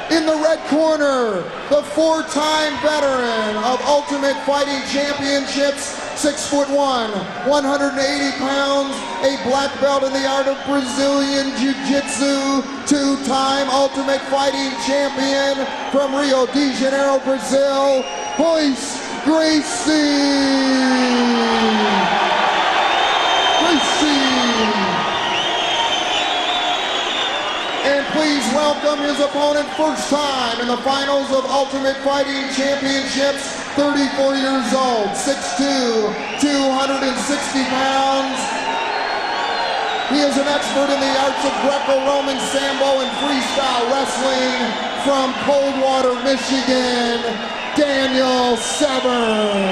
In the red corner, the four-time veteran of Ultimate Fighting Championships, 6'1", 180 pounds, a black belt in the art of Brazilian Jiu-Jitsu, two-time Ultimate Fighting Champion from Rio de Janeiro, Brazil, Royce Gracie. And please welcome his opponent, first time in the finals of Ultimate Fighting Championships, 34 years old, 6'2", 260 pounds. He is an expert in the arts of Greco-Roman Sambo and freestyle wrestling from Coldwater, Michigan, Daniel Severn.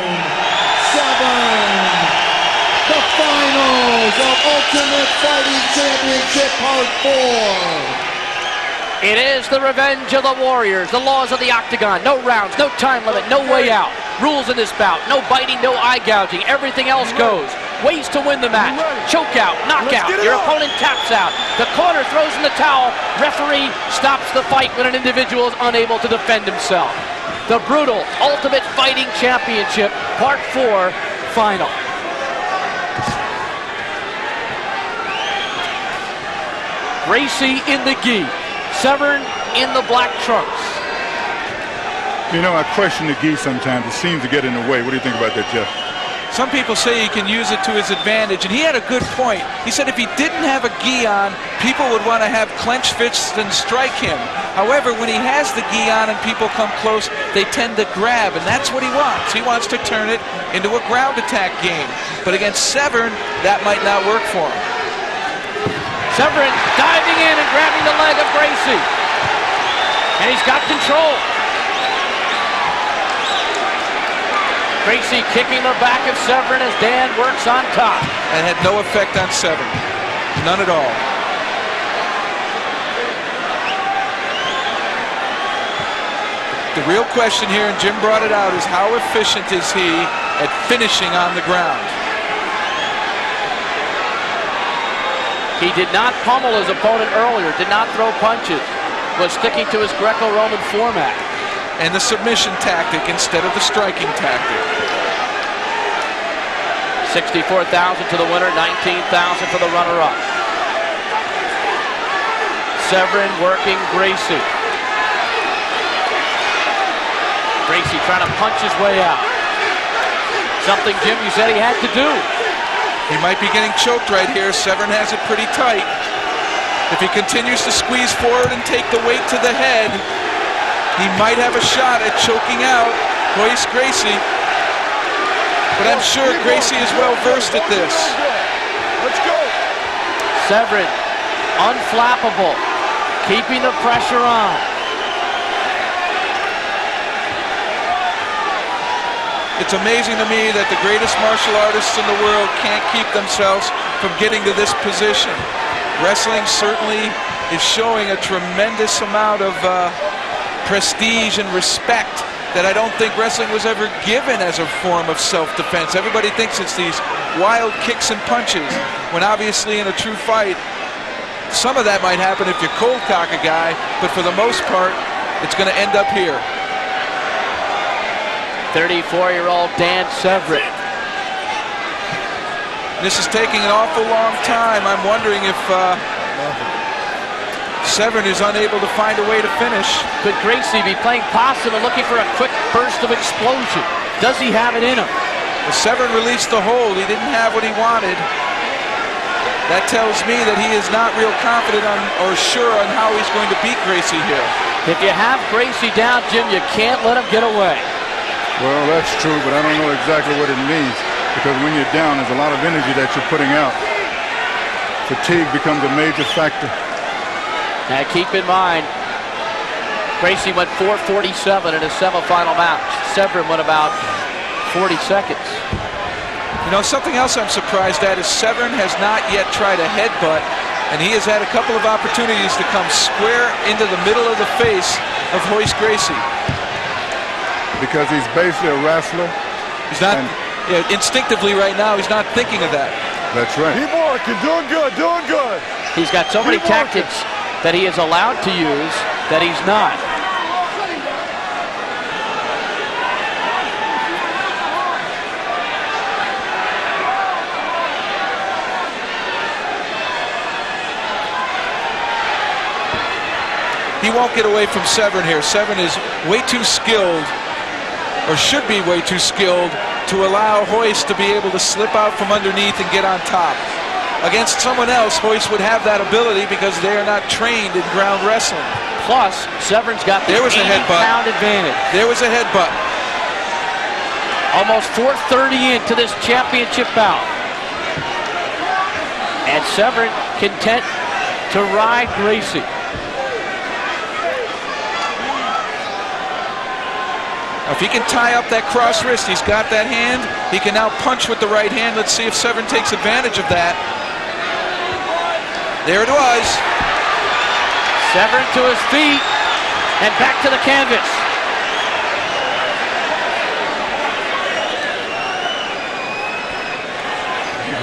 The finals of Ultimate Fighting Championship Part 4. It is the revenge of the Warriors. The laws of the octagon. No rounds, no time limit, no way out. Rules in this bout. No biting, no eye gouging. Everything else goes. Ways to win the match. Choke out, knockout. Your opponent taps out. The corner throws in the towel. Referee stops the fight when an individual is unable to defend himself. The brutal Ultimate Fighting Championship Part 4 final. Gracie in the gi. Severn in the black trunks. You know, I question the gi sometimes. It seems to get in the way. What do you think about that, Jeff? Some people say he can use it to his advantage, and he had a good point. He said if he didn't have a gi on, people would want to have clenched fists and strike him. However, when he has the gi on and people come close, they tend to grab, and that's what he wants. He wants to turn it into a ground attack game. But against Severn, that might not work for him. Severn diving in and grabbing the leg of Gracie. And he's got control. Gracie kicking the back of Severn as Dan works on top. And had no effect on Severn. None at all. The real question here, and Jim brought it out, is how efficient is he at finishing on the ground? He did not pummel his opponent earlier, did not throw punches, was sticking to his Greco-Roman format. And the submission tactic instead of the striking tactic. 64,000 to the winner, 19,000 for the runner-up. Severn working Gracie. Gracie trying to punch his way out. Something, Jim, you said he had to do. He might be getting choked right here. Severn has it pretty tight. If he continues to squeeze forward and take the weight to the head, he might have a shot at choking out Royce Gracie. But I'm sure Gracie is well versed at this. Let's go. Severn, unflappable, keeping the pressure on. It's amazing to me that the greatest martial artists in the world can't keep themselves from getting to this position. Wrestling certainly is showing a tremendous amount of prestige and respect that I don't think wrestling was ever given as a form of self-defense. Everybody thinks it's these wild kicks and punches, when obviously in a true fight, some of that might happen if you cold cock a guy, but for the most part, it's going to end up here. 34-year-old Dan Severn. This is taking an awful long time. I'm wondering if Severn is unable to find a way to finish. Could Gracie be playing possum and looking for a quick burst of explosion? Does he have it in him? Well, Severn released the hold. He didn't have what he wanted. That tells me that he is not real confident on or sure on how he's going to beat Gracie here. If you have Gracie down, Jim, you can't let him get away. Well, that's true, but I don't know exactly what it means, because when you're down, there's a lot of energy that you're putting out. Fatigue becomes a major factor. Now keep in mind, Gracie went 4:47 in his semifinal match. Severn went about 40 seconds. You know, something else I'm surprised at is Severn has not yet tried a headbutt, and he has had a couple of opportunities to come square into the middle of the face of Royce Gracie. Because he's basically a wrestler. He's not, instinctively right now, he's not thinking of that. That's right. Keep working, doing good. He's got so many tactics that he is allowed to use that he's not. he won't get away from Severn here. Severn is way too skilled, or should be way too skilled, to allow Royce to be able to slip out from underneath and get on top. Against someone else, Royce would have that ability because they are not trained in ground wrestling. Plus, Severn's got the 80-pound advantage. There was a headbutt. Almost 4:30 into this championship bout. And Severn content to ride Gracie. If he can tie up that cross wrist, he's got that hand. He can now punch with the right hand. Let's see if Severn takes advantage of that. There it was. Severn to his feet and back to the canvas.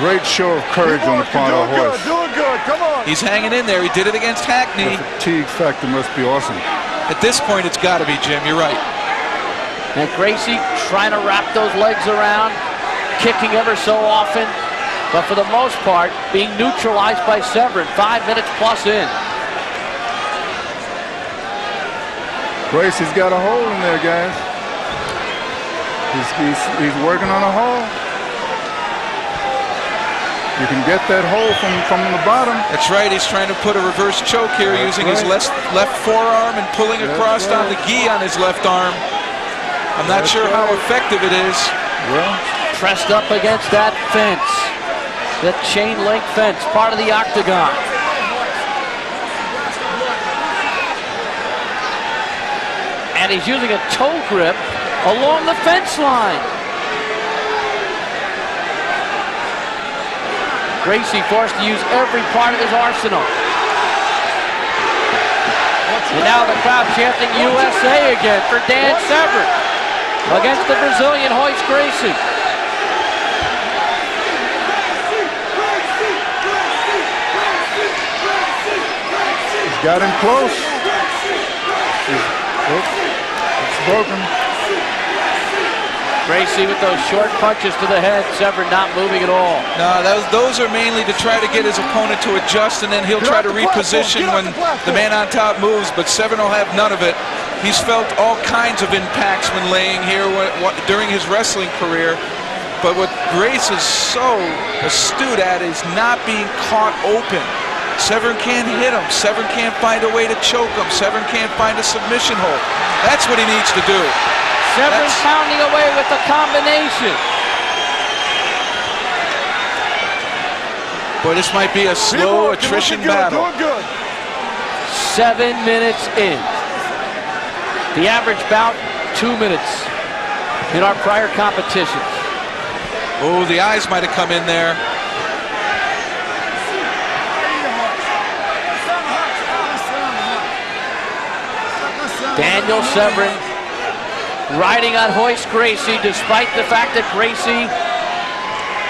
Great show of courage on the part of Royce. Doing good, come on. He's hanging in there. He did it against Hackney. The fatigue factor must be awesome. At this point, it's got to be, Jim. You're right. And Gracie trying to wrap those legs around, kicking ever so often, but for the most part, being neutralized by Severn. 5 minutes plus in. Gracie's got a hole in there, guys. He's working on a hole. You can get that hole from the bottom. That's right. He's trying to put a reverse choke here using his left forearm and pulling across on the gi on his left arm. I'm not sure how effective it is. Well, Pressed up against that fence. The chain link fence, part of the octagon. And he's using a toe grip along the fence line. Gracie forced to use every part of his arsenal. And now the crowd chanting USA again for Dan Severn against the Brazilian Royce Gracie. he's got him close. It's broken. Gracie with those short punches to the head, Severn not moving at all. No, those are mainly to try to get his opponent to adjust, and then he'll try to reposition when the man on top moves, but Severn will have none of it. He's felt all kinds of impacts when laying here during his wrestling career, but what Grace is so astute at is not being caught open. Severn can't hit him. Severn can't find a way to choke him. Severn can't find a submission hold. That's what he needs to do. Severn's pounding away with the combination. Boy, this might be a slow attrition battle. 7 minutes in. The average bout, 2 minutes in our prior competitions. Oh, the eyes might have come in there. Daniel Severn riding on Royce Gracie, despite the fact that Gracie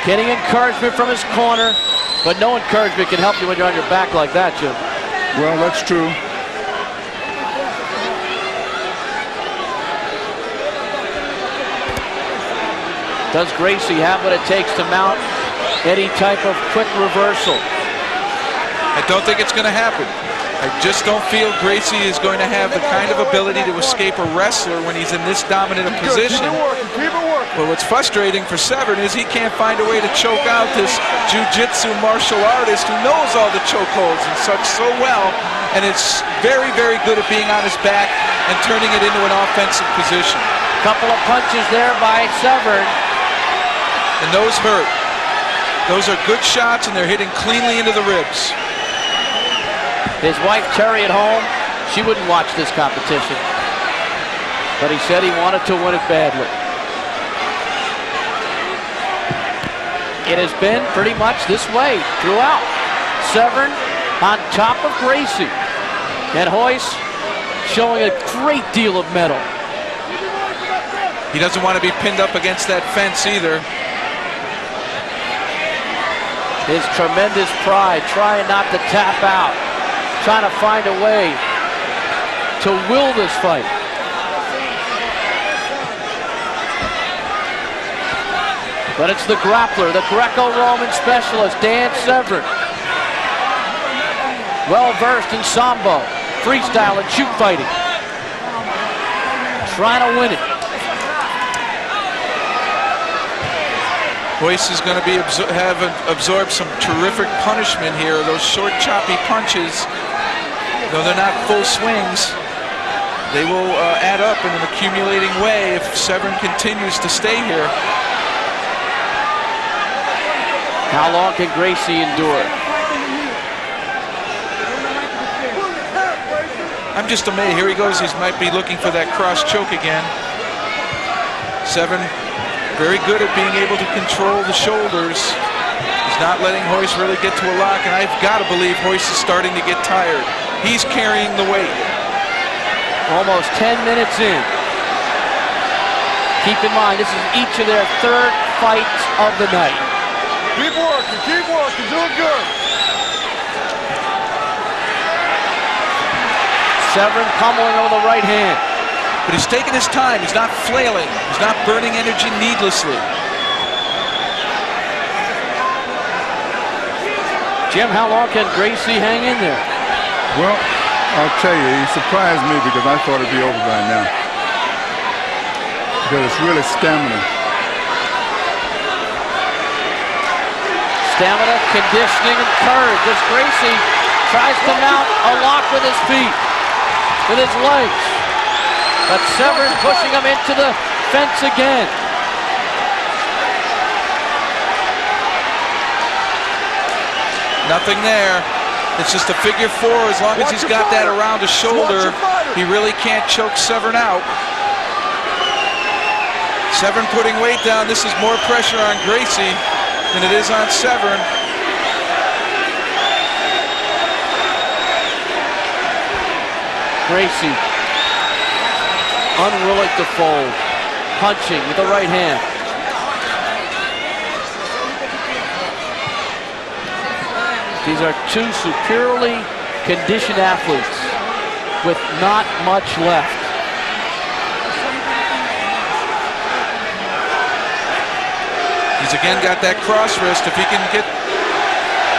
getting encouragement from his corner, but no encouragement can help you when you're on your back like that, Jim. Well, that's true. Does Gracie have what it takes to mount any type of quick reversal? I don't think it's going to happen. I just don't feel Gracie is going to have the kind of ability to escape a wrestler when he's in this dominant a position. But what's frustrating for Severn is he can't find a way to choke out this jiu-jitsu martial artist who knows all the chokeholds and such so well, and is very, very good at being on his back and turning it into an offensive position. Couple of punches there by Severn. And those hurt. Those are good shots, and they're hitting cleanly into the ribs. His wife Terry at home, she wouldn't watch this competition, but he said he wanted to win it badly. It has been pretty much this way throughout. Severn on top of Gracie, and Royce showing a great deal of mettle. He doesn't want to be pinned up against that fence either. His tremendous pride, trying not to tap out, trying to find a way to will this fight. But it's the grappler, the Greco-Roman specialist, Dan Severn. Well-versed in Sambo, freestyle and shoot fighting. Trying to win it. Royce is going to be absorbed some terrific punishment here. Those short, choppy punches, though they're not full swings, they will add up in an accumulating way if Severn continues to stay here. How long can Gracie endure? I'm just amazed. Here he goes. He might be looking for that cross choke again. Severn very good at being able to control the shoulders. He's not letting Royce really get to a lock, and I've got to believe Royce is starting to get tired. He's carrying the weight. Almost 10 minutes in. Keep in mind, this is each of their third fights of the night. Keep working, doing good. Severn pummeling over the right hand. But he's taking his time. He's not flailing. He's not burning energy needlessly. Jim, how long can Gracie hang in there? Well, I'll tell you, he surprised me because I thought it'd be over by now. Because it's really stamina. Stamina, conditioning, and courage as Gracie tries to mount a lock with his feet, with his legs. But Severn pushing him into the fence again. Nothing there. It's just a figure four. As long as he's got that around his shoulder, he really can't choke Severn out. Severn putting weight down. This is more pressure on Gracie than it is on Severn. Gracie unwilling to fold, punching with the right hand. These are two superiorly conditioned athletes with not much left. He's again got that cross wrist. If he can get,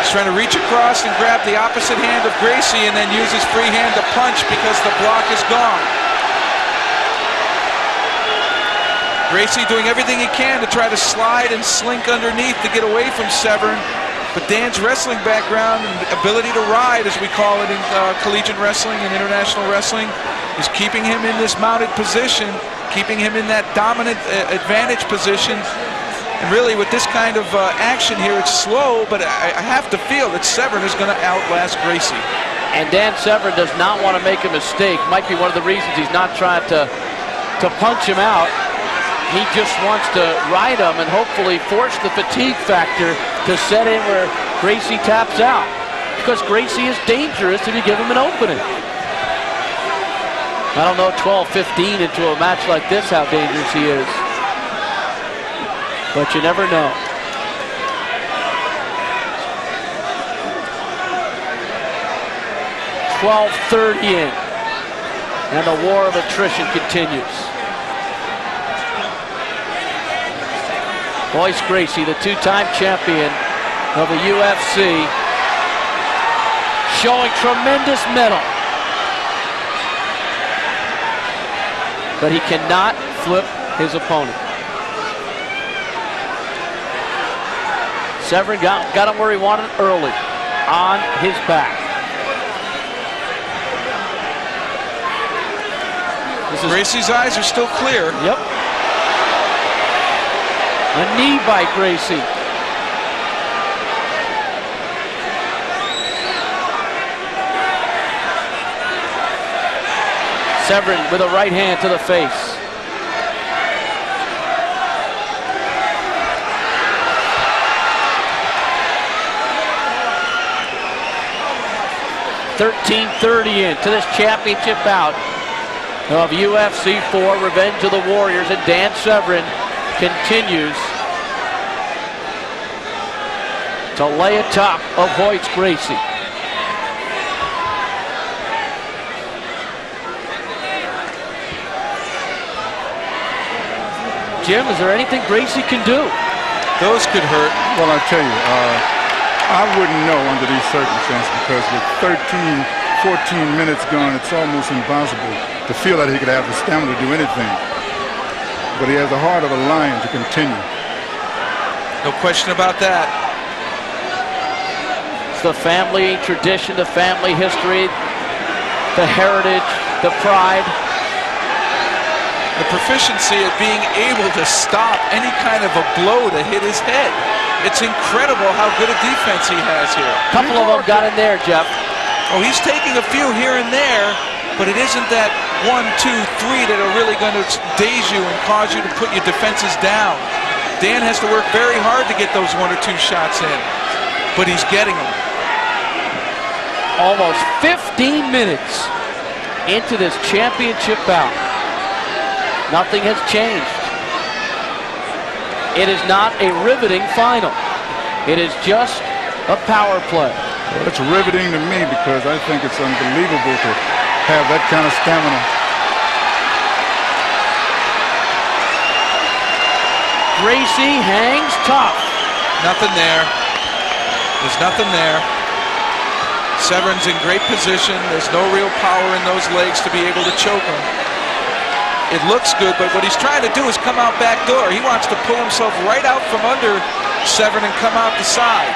he's trying to reach across and grab the opposite hand of Gracie and then use his free hand to punch because the block is gone. Gracie doing everything he can to try to slide and slink underneath to get away from Severn. But Dan's wrestling background and ability to ride, as we call it in collegiate wrestling and international wrestling, is keeping him in this mounted position, keeping him in that dominant advantage position. And really, with this kind of action here, it's slow, but I have to feel that Severn is going to outlast Gracie. And Dan Severn does not want to make a mistake. Might be one of the reasons he's not trying to punch him out. He just wants to ride him and hopefully force the fatigue factor to set in where Gracie taps out. Because Gracie is dangerous if you give him an opening. I don't know 12-15 into a match like this how dangerous he is. But you never know. .12:30 in. And the war of attrition continues. Royce Gracie, the two-time champion of the UFC, showing tremendous mettle. But he cannot flip his opponent. Severn got him where he wanted early, on his back. Gracie's eyes are still clear. Yep. A knee by Gracie. Severn with a right hand to the face. .13:30 in to this championship bout of UFC 4 Revenge of the Warriors, and Dan Severn continues to lay atop of Royce Gracie. Jim, is there anything Gracie can do? Those could hurt. Well, I tell you, I wouldn't know under these circumstances because with 13 14 minutes gone, it's almost impossible to feel that he could have the stamina to do anything. But he has the heart of a lion to continue. No question about that. It's the family tradition, the family history, the heritage, the pride. The proficiency at being able to stop any kind of a blow to hit his head. It's incredible how good a defense he has here. A couple of them got in there, Jeff. Oh, he's taking a few here and there, but it isn't that 1, 2, 3 that are really going to daze you and cause you to put your defenses down. Dan has to work very hard to get those 1 or 2 shots in, but he's getting them. Almost 15 minutes into this championship bout. Nothing has changed. It is not a riveting final. It is just a power play. Well, it's riveting to me because I think it's unbelievable to have that kind of stamina. Gracie hangs tough. Nothing there. There's nothing there. Severn's in great position. There's no real power in those legs to be able to choke him. It looks good, but what he's trying to do is come out back door. He wants to pull himself right out from under Severn and come out the side.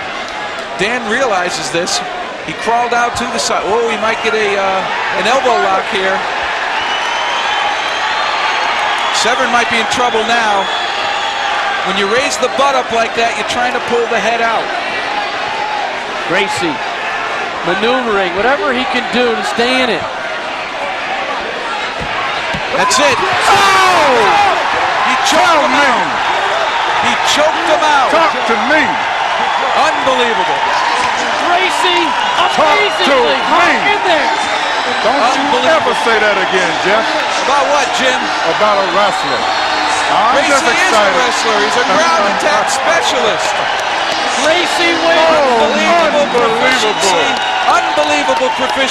Dan realizes this. He crawled out to the side. Oh, he might get an elbow lock here. Severn might be in trouble now. When you raise the butt up like that, you're trying to pull the head out. Gracie maneuvering, whatever he can do to stay in it. That's it. Oh! He choked him out. He choked him out. Talk to me. Unbelievable. Gracie amazingly hung in there. Don't you ever say that again, Jeff. About what, Jim? About a wrestler. I'm Gracie just is a excited. wrestler. He's a ground attack specialist. Gracie wins. Unbelievable Unbelievable. proficiency. Unbelievable proficiency.